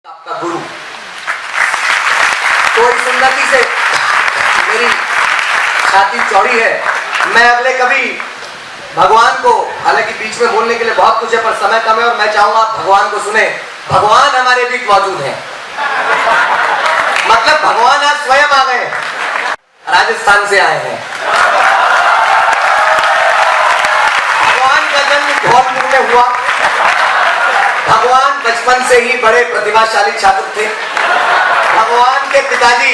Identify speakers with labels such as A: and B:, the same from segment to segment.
A: आपका गुरु। तो इस उन्नति से मेरी छाती चौड़ी है। मैं अगले कभी भगवान को, हालांकि बीच में बोलने के लिए बहुत कुछ है पर समय कम है और मैं चाहूंगा आप भगवान को सुने। भगवान हमारे बीच मौजूद हैं, मतलब भगवान आज स्वयं आ गए, राजस्थान से आए हैं। भगवान का जन्म धौलपुर में हुआ। भगवान बचपन से ही बड़े प्रतिभाशाली छात्र थे। भगवान के पिताजी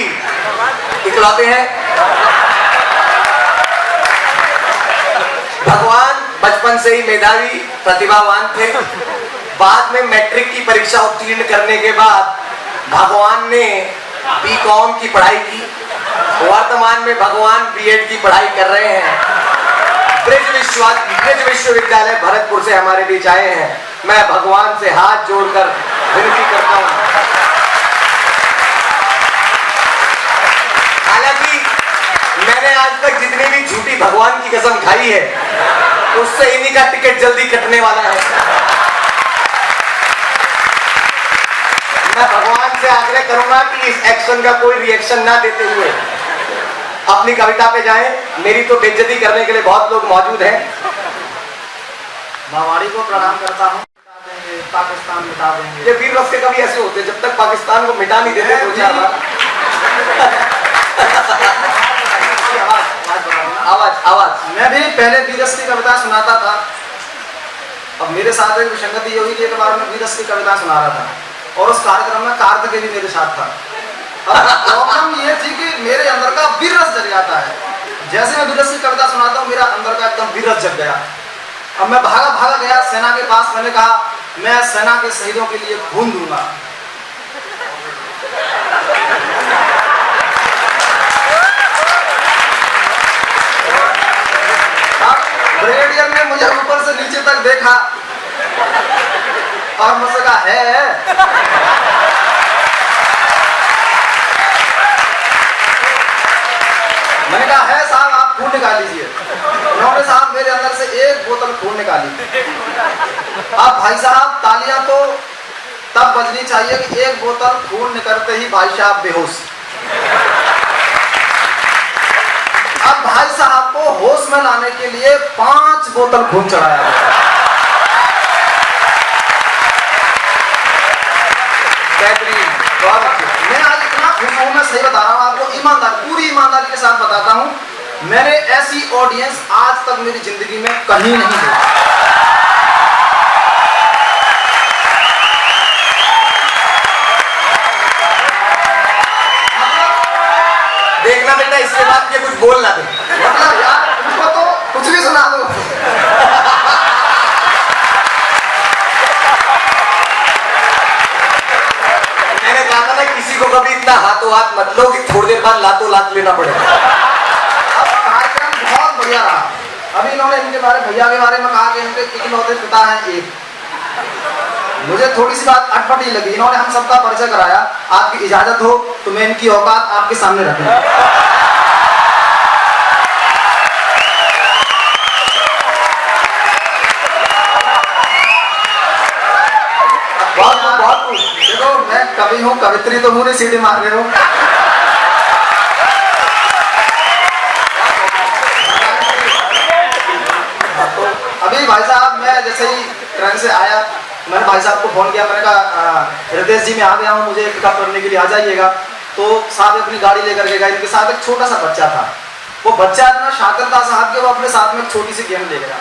A: इकलौते हैं। भगवान बचपन से ही मेधावी प्रतिभावान थे। बाद में मैट्रिक की परीक्षा उत्तीर्ण करने के बाद भगवान ने बीकॉम की पढ़ाई की। वर्तमान में भगवान बीएड की पढ़ाई कर रहे हैं। ब्रिज विश्वविद्यालय भरतपुर से हमारे बीच आए हैं। मैं भगवान से हाथ जोड़कर विनती करता हूं। हालांकि मैंने आज तक जितनी भी झूठी भगवान की कसम खाई है उससे इन्हीं का टिकट जल्दी कटने वाला है। मैं भगवान से आग्रह करूंगा कि इस एक्शन का कोई रिएक्शन ना देते हुए अपनी कविता पे जाएं। मेरी तो बेइज्जती करने के लिए बहुत लोग मौजूद हैं।
B: मावाड़ी को प्रणाम करता हूँ। पाकिस्तान मिटा देंगे।
A: ये वीर रस के कभी ऐसे होते जब तक पाकिस्तान को मिटा नहीं देते। आवाज
B: मैं भी पहले वीरस की कविता सुनाता था। अब मेरे साथ एक विसंगति हुई कि एक बार मैं वीरस की कविता सुना रहा था और उस कार्यक्रम में कार्तिक भी मेरे साथ था। अब प्रॉब्लम ये थी कि मेरे अंदर का वीरस जग जाता है। जैसे मैं वीरस की कविता सुनाता हूँ मेरा अंदर का एकदम वीरस जग गया। अब मैं भागा गया सेना के पास। मैंने कहा मैं सेना के शहीदों के लिए खून दूंगा। ब्रिगेडियर ने मुझे ऊपर से नीचे तक देखा और मुझसे कहा है। मैंने कहा है साहब आप खून निकाल लीजिए। उन्होंने साहब मेरे अंदर से एक बोतल खून निकाली। अब भाई साहब तालियां तो तब बजनी चाहिए कि एक बोतल खून निकलते ही भाई साहब बेहोश। अब भाई साहब को होश में लाने के लिए 5 बोतल खून चढ़ाया। मैं आज इतना खुश हूं, मैं सही बता रहा हूं आपको, पूरी ईमानदारी के साथ बताता हूं। मैंने ऐसी ऑडियंस आज तक मेरी जिंदगी में कहीं नहीं देखी।
A: देखना बेटा, इसके बाद ये कुछ बोल ना दे।
B: मतलब यार उनको तो कुछ भी सुना दो।
A: मैंने कहा था ना किसी को कभी इतना हाथों हाथ मत लो कि थोड़ी देर बाद लातों लात लेना पड़े।
B: अब कार्यक्रम बहुत बढ़िया रहा। अभी इन्होंने इनके बारे भैया के बारे में कहा कि इनके इकलौते पिता हैं एक। मुझे थोड़ी सी बात अटपटी लगी। इन्होंने हम सबका परिचय कराया। आपकी इजाजत हो तो मैं इनकी औकात आपके सामने रखूंगा। बहुत देखो मैं कवि हूँ, कवित्री तो मुझे सीढ़ी मार रहे हो। तो अभी भाई साहब मैं जैसे ही ट्रेन से आया मैंने भाई साहब को फोन किया। मैंने कहा रितेश जी मैं आ गया हूँ, मुझे पिकअप करने के लिए आ जाइएगा। तो साहब अपनी गाड़ी लेकर के गए। इनके साथ एक छोटा सा बच्चा था। वो बच्चा इतना शातिर था साहब के वो अपने साथ में एक छोटी सी गेम ले गया।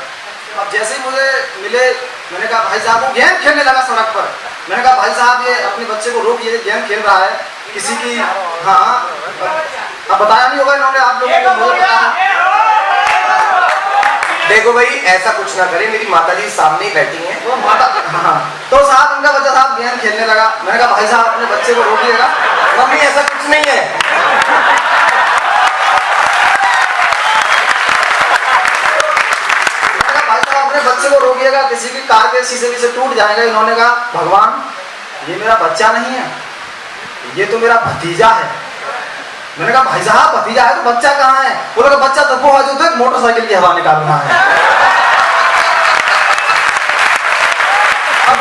B: अब जैसे ही मुझे मिले मैंने कहा भाई साहब, वो गेम खेलने लगा सड़क पर। मैंने कहा भाई साहब ये अपने बच्चे को रोकिए, गेम खेल रहा है किसी की। हाँ अब बताया नहीं होगा इन्होंने आप लोगों को, मुझे पता है।
A: देखो भाई ऐसा कुछ ना करें, मेरी माताजी सामने ही बैठी हैं।
B: वो माता हाँ तो साहब उनका बच्चा साहब गेम खेलने लगा। मैंने कहा भाई साहब अपने बच्चे को रोकिएगा।
A: मम्मी ऐसा कुछ नहीं है।
B: मैंने कहा भाई साहब अपने बच्चे को रोकिएगा, किसी की कार के शीशे से टूट जाएगा। इन्होंने कहा भगवान ये मेरा बच्चा नहीं है, ये तो मेरा भतीजा है। मैंने कहा भाई साहब भतीजा है तो बच्चा कहाँ है? बोला कि बच्चा तो वो है जो मोटरसाइकिल की हवा निकाल रहा है। अब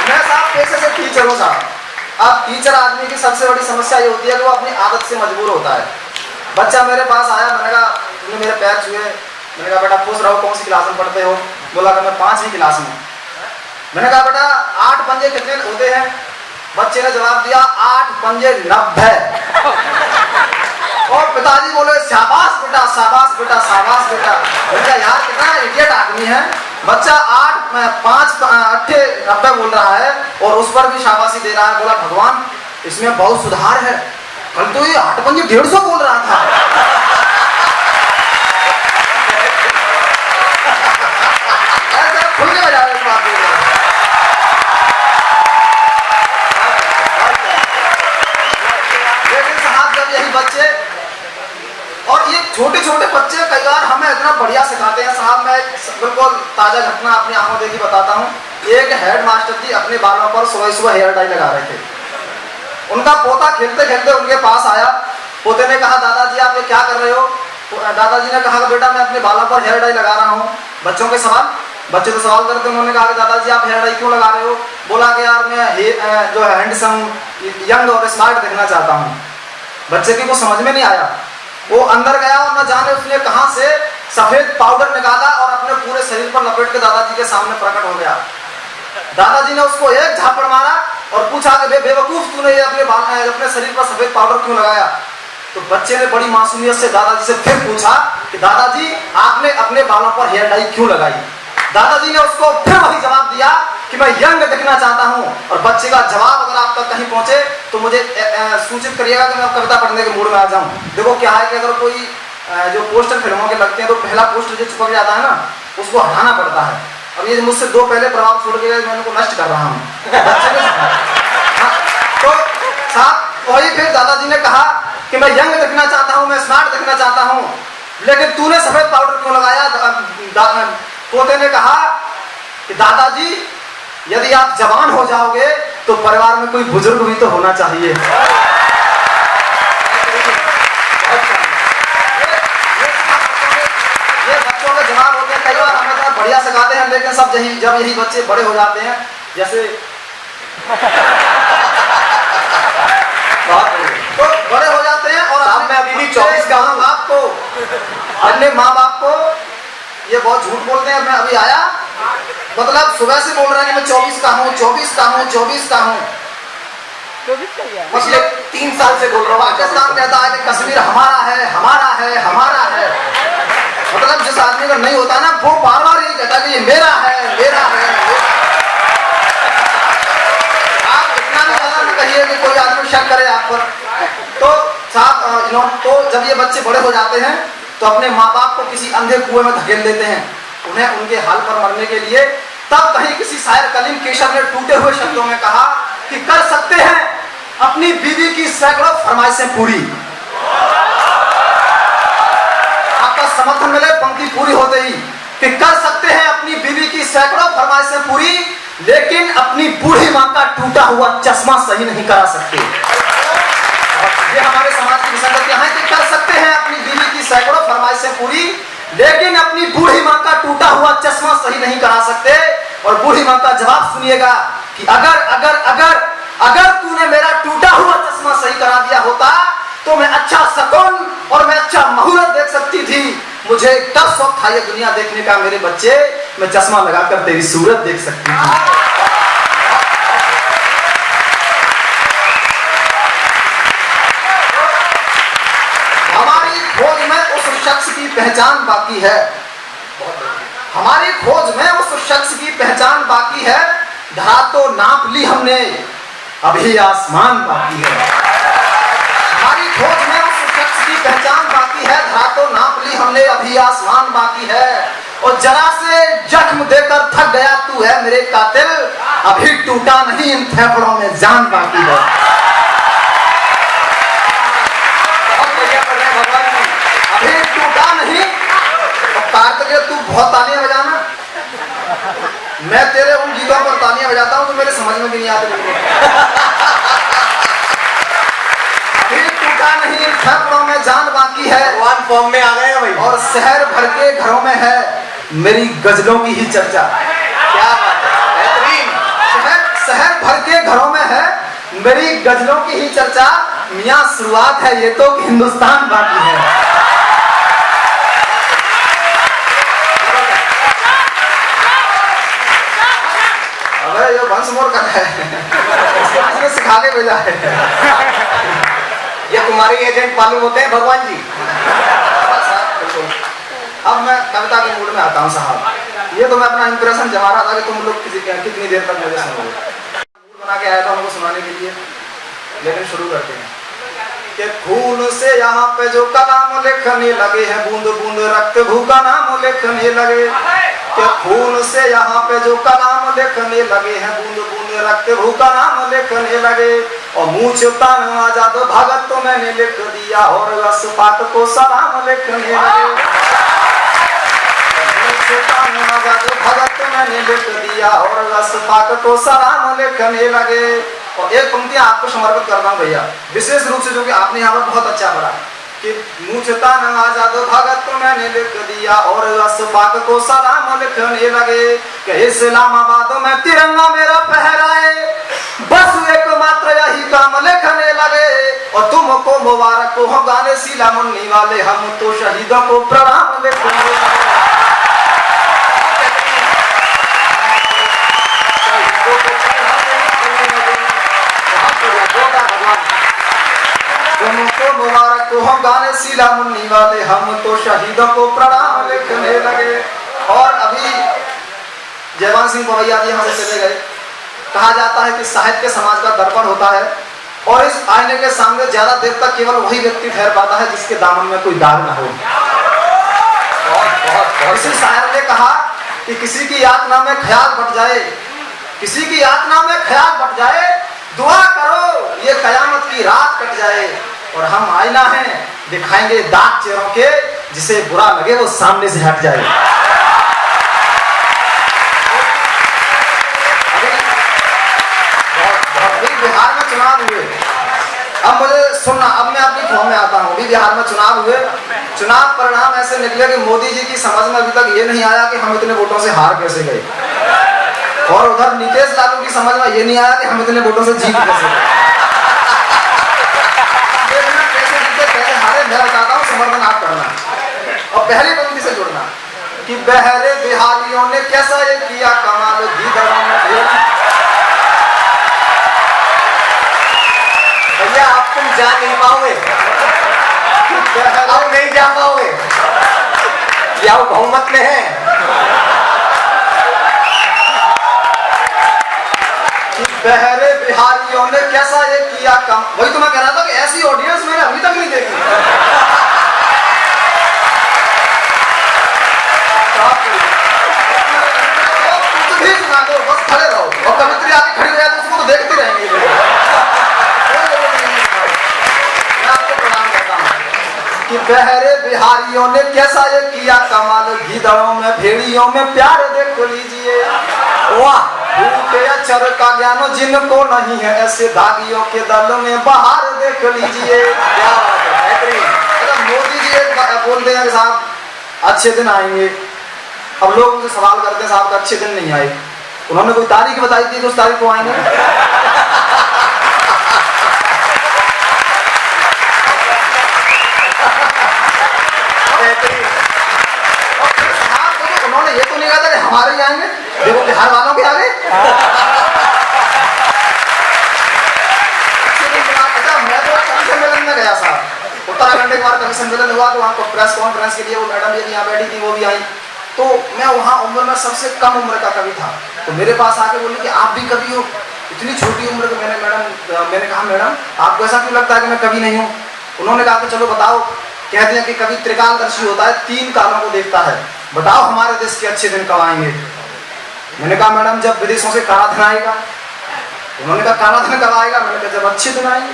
B: मैं साहब पैसे से टीचर हूँ साहब। अब टीचर आदमी की सबसे बड़ी समस्या ये होती है कि वो अपनी आदत से मजबूर होता है। बच्चा मेरे पास आया, मैंने कहा तुमने मेरे पैर छुए, मैंने कहा बेटा खुश रहो, कौन सी क्लास में पढ़ते हो? बोला कि मैं 5वीं क्लास में। मैंने कहा बेटा 8 पंजे कितने होते हैं? बच्चे ने जवाब दिया 8 पंजे 90। और पिताजी बोले शाबाश बेटा, शाबाश बेटा, शाबाश बेटा। बेटा यार कितना इडियट आदमी है, बच्चा 8 5 8 90 बोल रहा है और उस पर भी शाबाशी दे रहा है। बोला भगवान इसमें बहुत सुधार है, कल तो ये 8 पंजे 150 बोल रहा था। ऐसे खुल के बजा रहे बात। लेकिन साहब जब यही बच्चे और ये छोटे छोटे बच्चे कई बार हमें इतना बढ़िया सिखाते हैं साहब। मैं बिल्कुल ताजा घटना अपनी आंखों देखी बताता हूँ। एक हेड मास्टर जी अपने बालों पर सुबह सुबह हेयर डाई लगा रहे थे। उनका पोता खेलते खेलते उनके पास आया। पोते ने कहा दादाजी आप ये क्या कर रहे हो? दादाजी ने कहा बेटा मैं अपने बालों पर हेयर डाई लगा रहा हूँ। बच्चों के सवाल, बच्चे तो सवाल करते, उन्होंने कहा कि दादाजी आप हेयर डाई क्यों लगा रहे हो? बोला कि यार मैं जो है हैंडसम, यंग और स्मार्ट दिखना चाहता हूँ। बच्चे की को समझ में नहीं आया। वो अंदर गया और न जाने उसने कहां से सफेद पाउडर निकाला और अपने पूरे शरीर पर लपेट के दादाजी के सामने प्रकट हो गया। दादाजी ने उसको एक झापड़ मारा और पूछा कि बेवकूफ तूने ये अपने शरीर पर सफेद पाउडर क्यों लगाया? तो बच्चे ने बड़ी मासूमियत से दादाजी से फिर पूछा कि दादाजी आपने अपने बालों पर हेयर डाई क्यों लगाई? दादाजी ने उसको फिर वही जवाब दिया कि मैं यंग दिखना चाहता हूं। और बच्चे का जवाब अगर आप तक कहीं पहुंचे तो मुझे सूचित करिएगा कि मैं कविता पढ़ने के मूड में आ जाऊं। देखो क्या है कि अगर कोई जो पोस्टर फिल्मों के लगते हैं तो पहला पोस्टर जो चिपक जाता है ना उसको हटाना पड़ता है। अब ये मुझसे 2 पहले प्रभाव छोड़ के मैं उनको नष्ट कर रहा हूँ। तो साहब वही फिर दादाजी ने कहा कि मैं यंग दिखना चाहता हूँ, मैं स्मार्ट दिखना चाहता हूँ, लेकिन तूने सफेद पाउडर क्यों लगाया? पोते ने कहा कि दादाजी यदि आप जवान हो जाओगे तो परिवार में कोई बुजुर्ग भी तो होना चाहिए। ये बच्चों के जवाब होते हैं। कई बार हमें तो बढ़िया सिखाते हैं लेकिन सब जब यही बच्चे बड़े हो जाते हैं जैसे तो बड़े हो जाते हैं और
A: मैं अभी भी 24 का हूं।
B: आपको अन्य माँ बाप को ये बहुत झूठ बोलते हैं। मैं अभी आया मतलब सुबह से बोल रहा है कि मैं 24 का हूँ, 24 का हूँ, 24 का हूँ।
A: पिछले 3 साल से बोल रहा हूँ।
B: पाकिस्तान कहता है कि कश्मीर हमारा है, हमारा है, हमारा है। मतलब जिस आदमी का नहीं होता ना वो बार बार यही कहता है कि ये मेरा है, मेरा है, मेरा। आप इतना भी ज्यादा न कहिए कि कोई आदमी शक करे आप पर। तो साहब तो जब ये बच्चे बड़े हो जाते हैं तो अपने माँ बाप को किसी अंधे कुएं में धकेल देते हैं उन्हें उनके हाल पर मरने के लिए। तब कहीं किसी शायर कलीम केशर ने टूटे हुए शब्दों में कहा कि कर सकते हैं अपनी बीवी की सैकड़ों फरमाइशें पूरी। आपका समर्थन मिले पंक्ति पूरी होते ही कि कर सकते हैं अपनी बीवी की सैकड़ों फरमाइशें पूरी, लेकिन अपनी बूढ़ी मां का टूटा हुआ चश्मा सही नहीं करा सकते। ये हमारे समाज की विसंगतियां हैं कि कर सकते हैं अपनी बीवी की सैकड़ों फरमाइशें पूरी, लेकिन अपनी बूढ़ी मां का टूटा हुआ चश्मा सही नहीं करा सकते। और बूढ़ी मां का जवाब सुनिएगा कि अगर अगर अगर अगर तूने मेरा टूटा हुआ चश्मा सही करा दिया होता तो मैं अच्छा शकुन और मैं अच्छा मुहूर्त देख सकती थी। मुझे कब शौक था ये दुनिया देखने का मेरे बच्चे, मैं चश्मा लगाकर तेरी सूरत देख सकती थी। हमारी खोज में उस शख्स की पहचान बाकी है, हमारी खोज में उस शख्स की पहचान बाकी है। धरा तो नाप ली हमने, अभी आसमान बाकी है। हमारी खोज में उस शख्स की पहचान बाकी है, धरा तो नाप ली हमने, अभी आसमान बाकी है। और जरा से जख्म देकर थक गया तू है मेरे कातिल, अभी टूटा नहीं इन फेफड़ों में जान बाकी है। अभी टूटा नहीं। कार्तिक तू बहुत तालियां बजाना, मैं तेरे उन गीतों पर तालियां बजाता हूं तो मेरे समझ में भी नहीं आते। अभी टूटा नहीं फेफड़ों में जान बाकी है।
A: भगवान फॉर्म में आ गए भाई।
B: और शहर भर के घरों में है मेरी गजलों की ही चर्चा।
A: क्या बात है, बेहतरीन।
B: शहर भर के घरों में है, मेरी गजलों की ही चर्चा, मियां शुरुआत है ये तो हिंदुस्तान बाकी है। अबे ये वंश मोर का है, इसको सिखा के भेजा है।
A: ये तुम्हारे एजेंट मालूम होते हैं भगवान जी।
B: अब मैं कविता के मूड में आता हूँ साहब। ये तो मैं अपना इंप्रेशन जमा रहा था कि तुम लोग कितनी देर तक मुझे सुनोगे। मूड बना के आया था उनको सुनाने के लिए, लेकिन शुरू करते हैं कि खून से यहाँ पे जो कलाम लिखने लगे हैं, बूंद बूंद रक्त भूखा नाम लिखने लगे। कि खून से यहाँ पे जो कलाम लिखने लगे हैं, बूंद बूंद रक्त भूखा नाम लिखने लगे। और मुँह तान आजाद भगत तो मैंने लिख दिया, और अशफाक को सलाम लिखने लगे। भगत मैंने लिख दिया, और अशफाक को सलाम लिखने लगे। और एक पंक्ति आपको समर्पित करता हूँ भैया, विशेष रूप से, जो कि आपने यहाँ पर बहुत अच्छा पढ़ा कि मुझता न आजाद भगत मैंने लिख दिया, और अशफाक को सलाम लिखने लगे। कि इस्लामाबाद में तिरंगा मेरा फहराए, बस एकमात्र यही काम लिखने लगे। और तुमको मुबारक हो गाने सीला मुन्नी वाले, हम तो शहीदों को प्रणाम लिखने लगे। तुमको मुबारक हो गाने सीला मुन्नी वाले, हम तो शहीदों को प्रणाम लिखने लगे। और अभी जयवंत सिंह पवैया जी यहाँ से चले गए। कहा जाता है कि साहित्य समाज का दर्पण होता है, और इस आईने के सामने ज्यादा देर तक केवल वही व्यक्ति ठहर पाता है जिसके दामन में कोई दाग ना हो। किसी शायर ने कहा कि किसी की यातना में ख्याल बट जाए, किसी की यातना में ख्याल बट जाए, दुआ करो ये कयामत की रात कट जाए। और हम आईना हैं, दिखाएंगे दाग चेहरों के, जिसे बुरा लगे वो सामने से हट जाए। अभी बिहार में चुनाव हुए, अब मुझे सुनना, अब मैं अपनी फॉर्म में आता हूँ। अभी बिहार में चुनाव हुए, चुनाव परिणाम ऐसे निकले कि मोदी जी की समझ में अभी तक ये नहीं आया कि हम इतने वोटों से हार कैसे गए, और उधर नीतीश लालू की समझ में ये नहीं आया कि हम इतने वोटों से जीत कैसे गए। पहले हारे मैं बताता हूँ, समर्थन आप करना। और पहली पंक्ति से जुड़ना कि बहरे बिहारियों ने कैसा ये किया कमाल,
A: भैया आप तुम जा नहीं पाओगे, अब नहीं जा पाओगे, क्या वो बहुमत में है।
B: बहरे बिहारियों ने कैसा ये किया कम, वही तो मैं कह रहा था कि ऐसी ऑडियंस मैंने अभी तक नहीं देखी। कुछ भी सुना दो, बस खड़े रहो, और कवित्री आके खड़ी हो जाए तो उसको तो देखते रहेंगे। मैं आपको प्रणाम करता हूँ कि बहरे बिहारियों ने कैसा ये किया कमाल, गीदड़ों में भेड़ियों में प्यार देख लीजिए। वाह के अक्षर का ज्ञान जिनको नहीं है, ऐसे दागियों के दल में बाहर देख लीजिए। क्या बात है, बेहतरीन। मोदी जी एक बोलते हैं कि साहब अच्छे दिन आएंगे, अब लोग उनसे सवाल करते हैं साहब का अच्छे दिन नहीं आए, उन्होंने कोई तारीख बताई थी कि उस तारीख को आएंगे। उन्होंने ये तो नहीं कहा था कि हमारे ही आएंगे, देखो बिहार वालों के आगे। मैं तो कवि सम्मेलन में गया साहब, उत्तराखंड एक बार कवि सम्मेलन हुआ, तो वहाँ पर प्रेस कॉन्फ्रेंस के लिए वो मैडम भी यहाँ बैठी थी, वो भी आई। तो मैं वहाँ उम्र में सबसे कम उम्र का कवि था, तो मेरे पास आके बोली कि आप भी कवि हो, इतनी छोटी उम्र के। मैंने कहा मैडम आपको ऐसा क्यों लगता है कि मैं कवि नहीं हूँ। उन्होंने कहा कि चलो बताओ। कहते हैं कि कवि त्रिकालदर्शी होता है, 3 कालों को देखता है, बताओ हमारे देश के अच्छे दिन कब आएंगे। मैंने कहा मैडम जब विदेशों से काला धन आएगा। उन्होंने कहा काला धन कब आएगा। मैंने कहा जब अच्छे दिन आएंगे।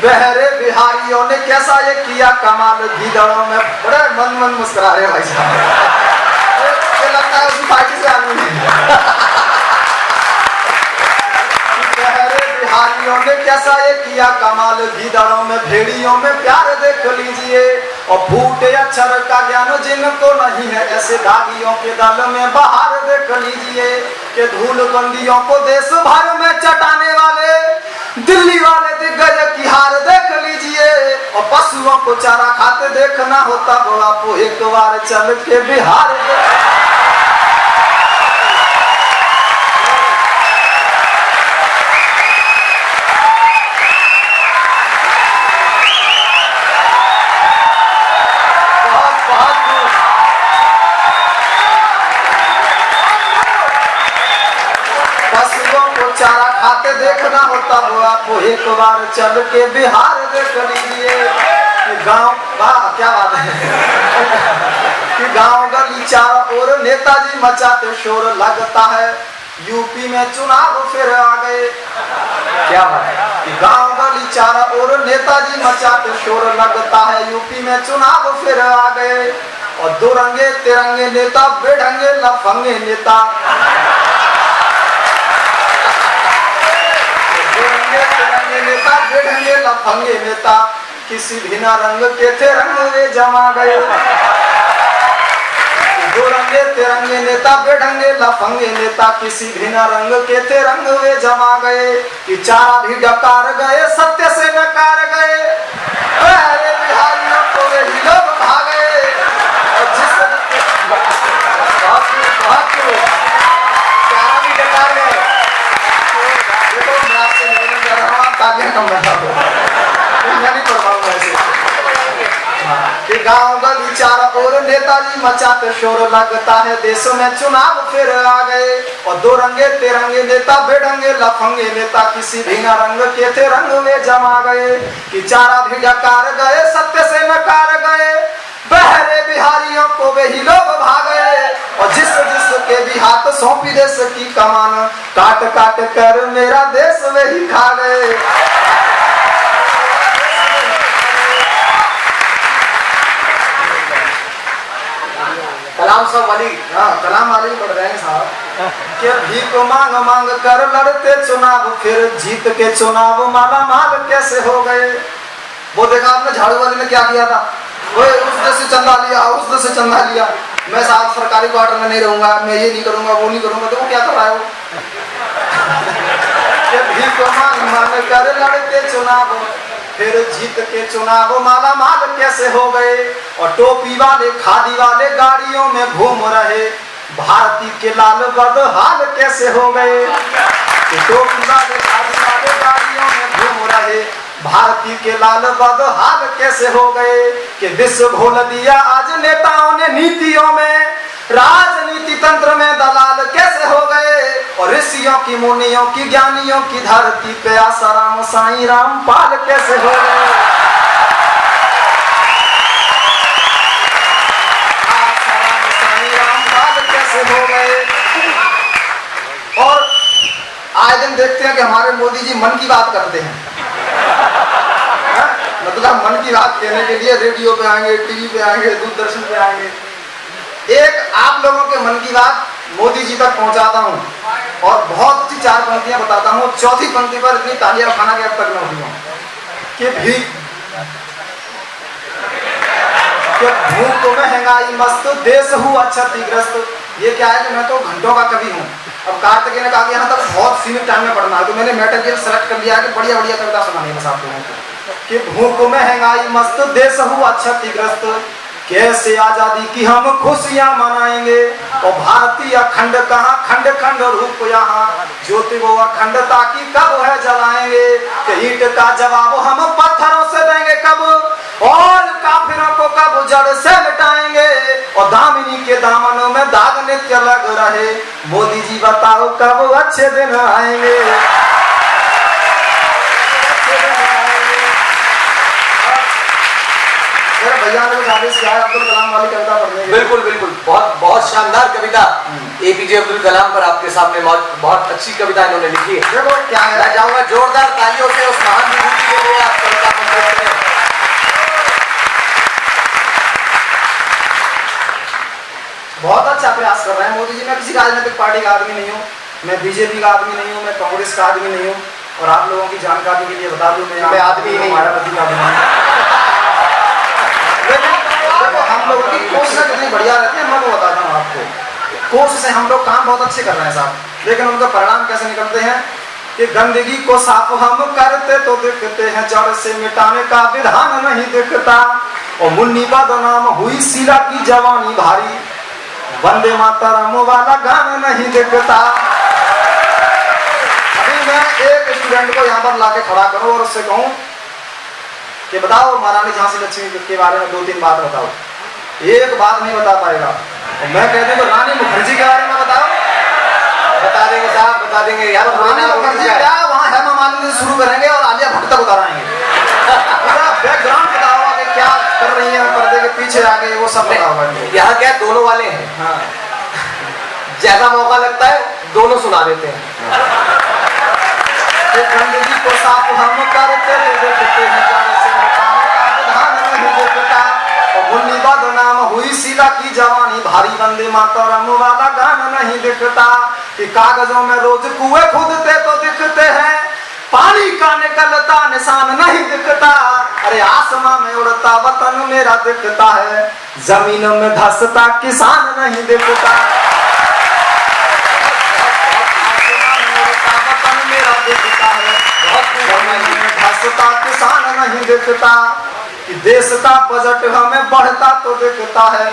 B: बहरे बिहारियों ने कैसा ये किया कमाल, गीदड़ों में बड़े मन मुस्कुरा रहे भाई साहब। ये लगता है उसी पार्टी से आदमी। बहरे बिहारियों ने कैसा ये किया कमाल, गीदड़ों में भेड़ियों में प्यार देख लीजिए। और फूटे अक्षर का ज्ञान जिनको नहीं है, ऐसे दागियों के दल में बाहर देख लीजिए। कि धूल बंदियों को देश भर में चटाने वाले दिल्ली वाले दिग्गज की हार देख लीजिए। और पशुओं को चारा खाते देखना होता वो आपको एक बार चल के बिहार चारा खाते देखना होता वो आपको एक बार चल के बिहार देख लीजिए। गांव क्या बात है कि गांव गली चारों ओर नेताजी मचाते शोर लगता है यूपी में चुनाव फिर आ गए। क्या बात है कि गांव गली चारों ओर नेताजी मचाते शोर लगता है यूपी में चुनाव फिर आ गए। और दो रंगे तिरंगे नेता बेढंगे लफंगे नेता, नेता बेढंगे लफंगे नेता किसी भी ना रंग के थे रंग वे जमा गए। दो रंगे तिरंगे नेता बेढंगे लफंगे नेता किसी भी ना रंग के थे रंग वे जमा गए। कि चारा भी डकार गए सत्य से नकार गए, अरे बिहारियों को वे ही लोग भागे। और जिस चारा भी डकार गए, देखो मैं आपसे निवेदन कर रहा हूँ तालियां कम बैठा हो, मैं नहीं पढ़ पाऊंगा ऐसे। गाँव गली चारों ओर नेताजी मचाते शोर लगता है देश में चुनाव फिर आ गए। और दो रंगे तिरंगे नेता बेढंगे लफंगे नेता किसी भी ना रंग के थे रंग में जमा गए। कि चारा भी डकार गए सत्य से नकार गए, बहरे बिहारियों को वे ही लोग भागे। और जिस के भी हाथ सौंपी देश की कमान, काट काट कर मेरा देश वे ही खा गए।
A: कलाम साहब वाली,
B: हाँ कलाम वाली पढ़ रहे हैं साहब। कि भीख मांग मांग कर लड़ते चुनाव फिर जीत के चुनाव माला माल कैसे हो गए। वो देखा आपने झाड़ू वाले ने क्या किया था, वो उस देश से चंदा लिया उस देश से चंदा लिया, मैं साहब सरकारी क्वार्टर में नहीं रहूंगा, मैं ये नहीं करूंगा वो नहीं करूंगा। तो वो क्या कर रहा है वो भीख मांग मांग कर लड़ते चुनाव फिर जीत के चुनाव माला माल कैसे हो गए। और टोपी वाले खादी वाले गाड़ियों में घूम रहे, भारती के लाल बदहाल कैसे हो गए। टोपी वाले खादी वाले गाड़ियों में घूम रहे, भारती के लाल बदहाल कैसे हो गए। कि विश्व घोल दिया आज नेताओं ने नीतियों में, राजनीति तंत्र में दलाल कैसे हो गए। और ऋषियों की मुनियों की ज्ञानियों की धरती पे आसाराम साईं रामपाल कैसे हो गए। आसाराम साईं रामपाल कैसे हो गए। और आए दिन देखते हैं कि हमारे मोदी जी मन की बात करते हैं, मतलब मन की बात कहने के लिए रेडियो पे आएंगे, टीवी पे आएंगे, दूरदर्शन पे आएंगे। एक आप लोगों के मन की बात मोदी जी तक पहुंचाता हूं और बहुत सी 4 पंक्तियां बताता हूं। चौथी पंक्ति पर इतनी तालियां खाना के अब तक न हुई कि भूख महंगाई मस्त देश हुआ क्षतिग्रस्त। ये क्या है कि मैं तो घंटों का कवि हूँ। अब कार्तिकेय ने कहा कि यहाँ तक बहुत सीमित टाइम में पढ़ना है, तो मैंने मटेरियल सेलेक्ट कर लिया है कि बढ़िया बढ़िया कविता सुनानी है बस आप लोगों को। कि भूख महंगाई मस्त देश हुआ क्षतिग्रस्त, कैसे आजादी की हम खुशियां मनाएंगे। और भारतीय अखंड कहाँ खंड खंड रूप यहाँ, ज्योति वो अखंडता की कब है जलाएंगे। कि ईंट का जवाब हम पत्थरों से देंगे कब, और काफिरों को कब जड़ से मिटाएंगे। और दामिनी के दामनों में दाग नित्य लग रहे, मोदी जी बताओ कब अच्छे दिन आएंगे। भैया ने कुछ आदेश किया है अब्दुल कलाम वाली कविता पढ़ने के।
A: बिल्कुल बिल्कुल, बहुत बहुत शानदार कविता एपीजे अब्दुल कलाम पर आपके सामने बहुत अच्छी कविता इन्होंने लिखी है।
B: देखो क्या है,
A: मैं चाहूंगा जोरदार तालियों से उस महान विभूति के लिए आप कविता मंजूर करें।
B: बहुत अच्छा प्रयास कर रहे हैं मोदी जी। मैं किसी राजनीतिक पार्टी का आदमी नहीं हूँ, मैं बीजेपी का आदमी नहीं हूँ, मैं कांग्रेस का आदमी नहीं हूँ। और आप लोगों की जानकारी के लिए बता दूं
A: मैं आदमी ही नहीं,
B: मायावती का देखो हम लोगों की कोशिश कितनी बढ़िया रहती है, मैं वो बताता हूँ आपको। कोशिश से हम लोग काम बहुत अच्छे कर रहे हैं साहब, लेकिन उनका परिणाम कैसे निकलते हैं कि गंदगी को साफ हम करते तो दिखते हैं, जड़ से मिटाने का विधान नहीं दिखता। और मुन्नी बदनाम हुई शीला की जवानी भारी, वंदे मातरम वाला गाना नहीं दिखता। अभी मैं एक स्टूडेंट को यहाँ पर लाके खड़ा करूं और उससे कहूं कि बताओ महारानी झांसी लक्ष्मी के बारे में 2-3 बात बताओ, एक बात नहीं बता पाएगा। और मैं कहते तो रानी मुखर्जी के बारे में बताओ,
A: बता देंगे साहब, बता देंगे यार।
B: रानी मुखर्जी क्या वहाँ हेमा मालिनी से शुरू करेंगे और आलिया भट्ट तक उतारेंगे। पूरा बैकग्राउंड पता होगा कि क्या कर रही है पर्दे के पीछे आगे, वो सब पता होगा।
A: यहाँ क्या दोनों वाले हैं,
B: हाँ
A: जैसा मौका लगता है दोनों सुना देते हैं।
B: गंदगी को साफ हम करते तो दिखते हैं, जड़ से मिटाने का विधान नहीं दिखता। और मुन्नी बदनाम हुई शीला की जवानी भारी, वंदे मातरम वाला गाना नहीं दिखता। कि कागजों में रोज कुएं खुदते तो दिखते हैं, पानी का निकलता निशान नहीं दिखता। अरे आसमां में उड़ता वतन मेरा दिखता है, जमीन में धंसता किसान नहीं दिखता। दिखता है धंसता किसान नहीं दिखता। कि देश का बजट हमें बढ़ता तो दिखता है,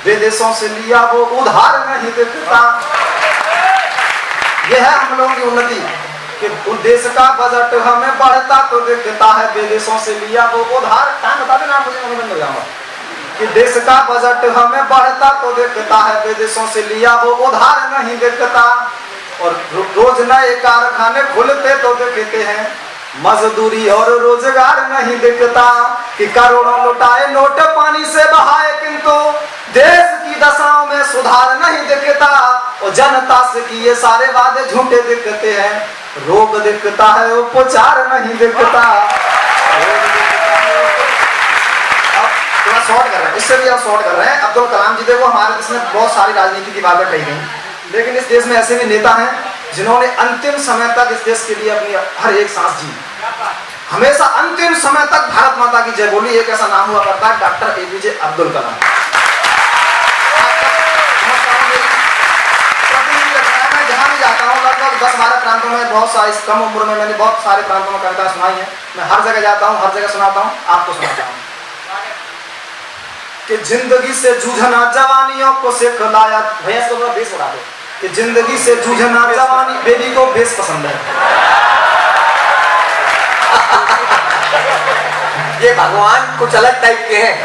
B: विदेशों से लिया वो उधार नहीं दिखता। यह है हम लोगों की उन्नति कि देश का बजट हमें बढ़ता तो दिखता है, विदेशों से लिया वो उधार। टाइम बता देना मुझे, मैं बंद हो जाऊंगा। कि देश का बजट हमें बढ़ता तो दिखता है, विदेशों से लिया वो उधार नहीं दिखता। और रोज नए कारखाने खुलते तो दिखते हैं, मजदूरी और रोजगार नहीं दिखता। कि करोड़ों लुटाए नोट पानी से बहाए, किंतु देश की दशाओं में सुधार नहीं दिखता। और जनता से किए सारे वादे झूठे दिखते हैं, रोग दिखता है उपचार नहीं दिखता। अब थोड़ा शॉर्ट कर रहे हैं, इससे भी आप शॉर्ट कर रहे हैं। अब्दुल कलाम जी देखो हमारे देश में बहुत सारी राजनीति की बातें कही गई, लेकिन इस देश में ऐसे भी नेता हैं जिन्होंने अंतिम समय तक इस देश के लिए अपनी हर एक सांस जी, हमेशा अंतिम समय तक भारत माता की जय बोली। एक ऐसा नाम हुआ करता है डॉक्टर APJ अब्दुल कलाम। मैं जहाँ भी जाता हूँ लगभग 10-12 प्रांतों में, बहुत सारी कम उम्र में मैंने बहुत सारे प्रांतों में कविता सुनाई है। मैं हर जगह जाता हूँ, हर जगह सुनाता हूँ, आपको सुनाता हूँ। कि जिंदगी से जूझना जवानियों को सिखलाया, भैया इसको थोड़ा बेस उड़ा दो। कि जिंदगी से जूझना जवानी, बेबी को बेस पसंद है।
A: ये भगवान कुछ अलग टाइप के हैं।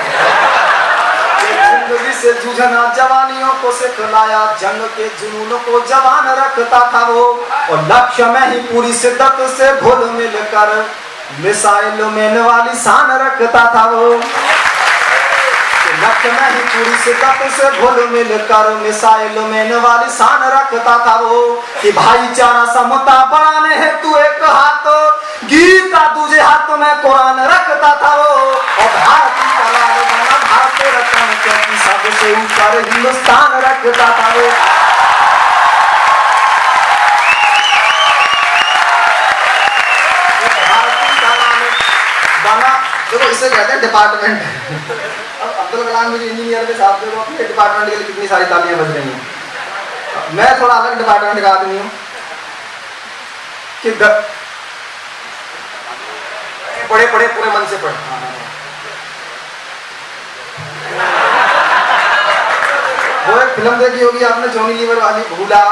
B: जिंदगी से जूझना जवानियों को सिखलाया, जंग के जुनून को जवान रखता था वो। और लक्ष्य में ही पूरी शिद्दत से घुल मिल कर मिसाइल मैन वाली शान रखता था वो। लक्ष्य में ही पूरी शिद्दत से घुल मिल कर मिसाइल मैन वाली शान रखता था वो। कि भाईचारा समता बढ़ाने है तू एक हाथ, गीता दूसरे हाथ में कुरान रखता था वो। और भारतीय कला गाना भारत रत्न क्योंकि सबसे ऊपर हिंदुस्तान रखता था वो। भारतीय कला में गाना देखो, इसे कहते हैं डिपार्टमेंट। अब अब्दुल कलाम मुझे इंजीनियर के साथ देखो, अपने डिपार्टमेंट के लिए कितनी सारी तालियां बज रही हैं। मैं थोड़ा अलग डिपार्टमेंट का आदमी हूँ। कि
A: पढ़े पढ़े पूरे मन से पढ़े।
B: वो एक फिल्म देखी होगी आपने, जॉनी लीवर वाली, भूला।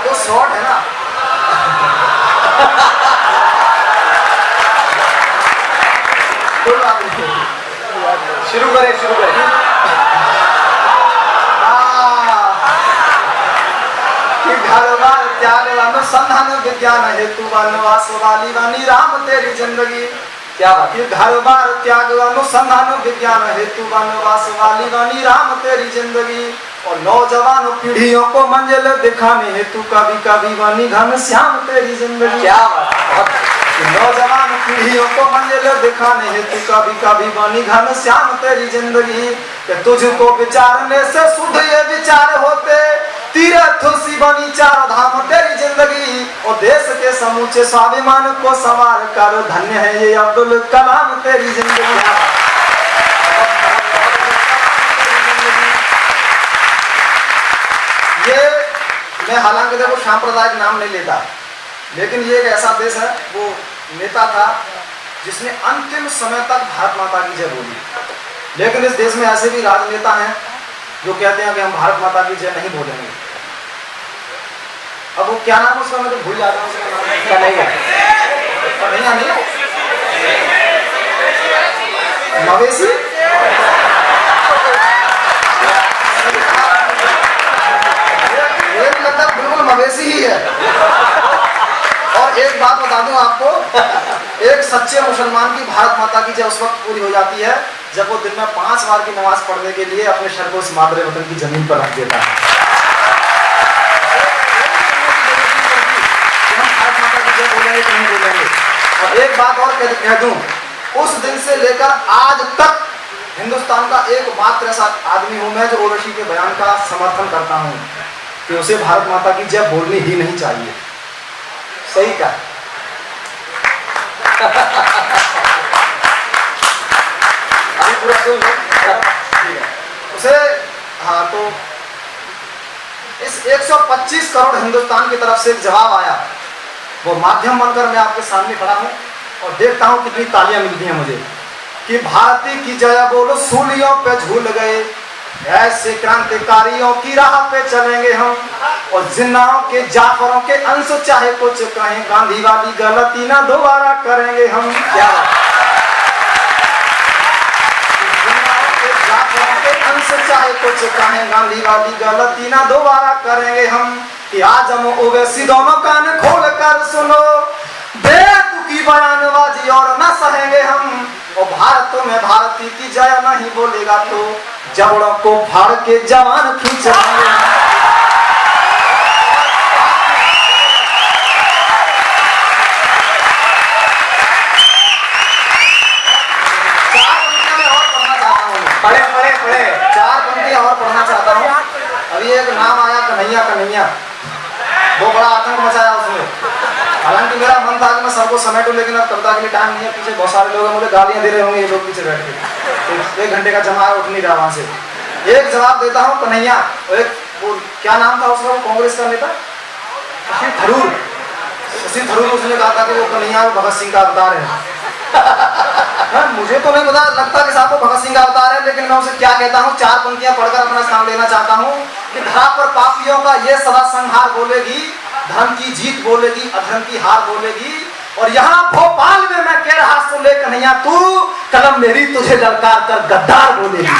B: तो शॉर्ट है ना।
A: शुरू करें, शुरू करें।
B: कि घर बार त्याग अनुसंधान विज्ञान हेतु वनवास वाली वानी राम तेरी जिंदगी।
A: क्या बात।
B: कि घर बार त्याग अनुसंधान विज्ञान हेतु वनवास वाली वानी राम तेरी जिंदगी। और नौजवान पीढ़ियों को मंजिल दिखाने हेतु कभी कभी वानी घन श्याम तेरी जिंदगी।
A: क्या बात।
B: नौजवान पीढ़ियों को मंजिल दिखाने हेतु कभी कभी बनी घन श्याम तेरी जिंदगी। कि तुझको विचारने से शुद्ध ये विचार होते, तीर्थ सी बनी चारों धाम तेरी जिंदगी, और देश के समूचे स्वाभिमान को संवार कर, धन्य है ये अब्दुल कलाम तेरी जिंदगी। ये मैं हालांकि देखो सांप्रदायिक नाम नहीं लेता, लेकिन ये एक ऐसा देश है, वो नेता था जिसने अंतिम समय तक भारत माता की जय बोली। लेकिन इस देश में ऐसे भी राजनेता हैं जो कहते हैं कि हम भारत माता की जय नहीं बोलेंगे। अब वो क्या नाम उसका, मैं तो भूल जाता हूँ उसका नाम। कन्हैया, कन्हैया नहीं, मवेशी, मतलब बिल्कुल मवेशी ही है। और एक बात बता दूं आपको, एक सच्चे मुसलमान की भारत माता की जय उस वक्त पूरी हो जाती है जब वो दिन में 5 बार की नमाज पढ़ने के लिए अपने सर को इस मादरे वतन की जमीन पर रख देता है। हम भारत माता की जय बोलेंगे कि नहीं बोलेंगे। और एक बात और कह दूं, उस दिन से लेकर आज तक हिंदुस्तान का एकमात्र ऐसा आदमी हूं मैं जो ओवैसी के बयान का समर्थन करता हूं कि उसे भारत माता की जय बोलनी ही नहीं चाहिए। सही का अभी पूरा सुन उसे। हाँ, तो इस 125 करोड़ हिंदुस्तान की तरफ से एक जवाब आया, वो माध्यम बनकर मैं आपके सामने खड़ा हूं और देखता हूं कितनी तालियां मिलती हैं मुझे कि भारती की जय बोलो, सूलियों पे झूल गए, ऐसे क्रांतिकारियों की राह पे चलेंगे हम, और जिन्नाओं के जाफरों के अंश चाहे कुछ कहें, गांधी वाली गलती ना दोबारा करेंगे हम। क्या जिन्नाओं के जाफरों के अंश चाहे कुछ कहें, गांधी वाली गलती ना दोबारा करेंगे हम। कि आज हम ओवैसी दोनों कान खोल कर सुनो, बेतुकी बयानबाजी और न सहेंगे हम, और भारत में भारती की जय नहीं बोलेगा तो जबड़ों को फाड़ के जवान खींचेंगे।
A: पढ़े पढ़े पढ़े
B: 4 पंक्तियां और पढ़ना चाहता हूँ। अभी एक नाम आया कन्हैया, कन्हैया, वो बड़ा आतंक मचाया उसने। हालांकि मेरा मन था कि मैं सबको समेटूं, लेकिन अब कविता के लिए टाइम नहीं है। पीछे बहुत सारे लोग हैं, मुझे गालियां दे रहे होंगे ये लोग पीछे बैठ के, तो 1 घंटे का जमा है, उठ नहीं रहा वहां से। एक जवाब देता हूँ कन्हैया। एक वो क्या नाम था उसका, वो कांग्रेस का नेता शशि थरूर, शशि थरूर, उसने कहा था कि वो कन्हैया भगत सिंह का अवतार है। मुझे तो नहीं पता, लगता कि साहब वो भगत सिंह का अवतार है, लेकिन मैं उसे क्या कहता हूँ, 4 पंक्तियां पढ़कर अपना स्थान लेना चाहता हूँ कि धरा पर पापियों का ये सदा संहार बोलेगी, धर्म की जीत बोलेगी, अधर्म की हार बोलेगी, और यहाँ भोपाल में मैं कह रहा सुन ले कन्हैया तू, कलम मेरी तुझे ललकार कर गद्दार बोलेगी।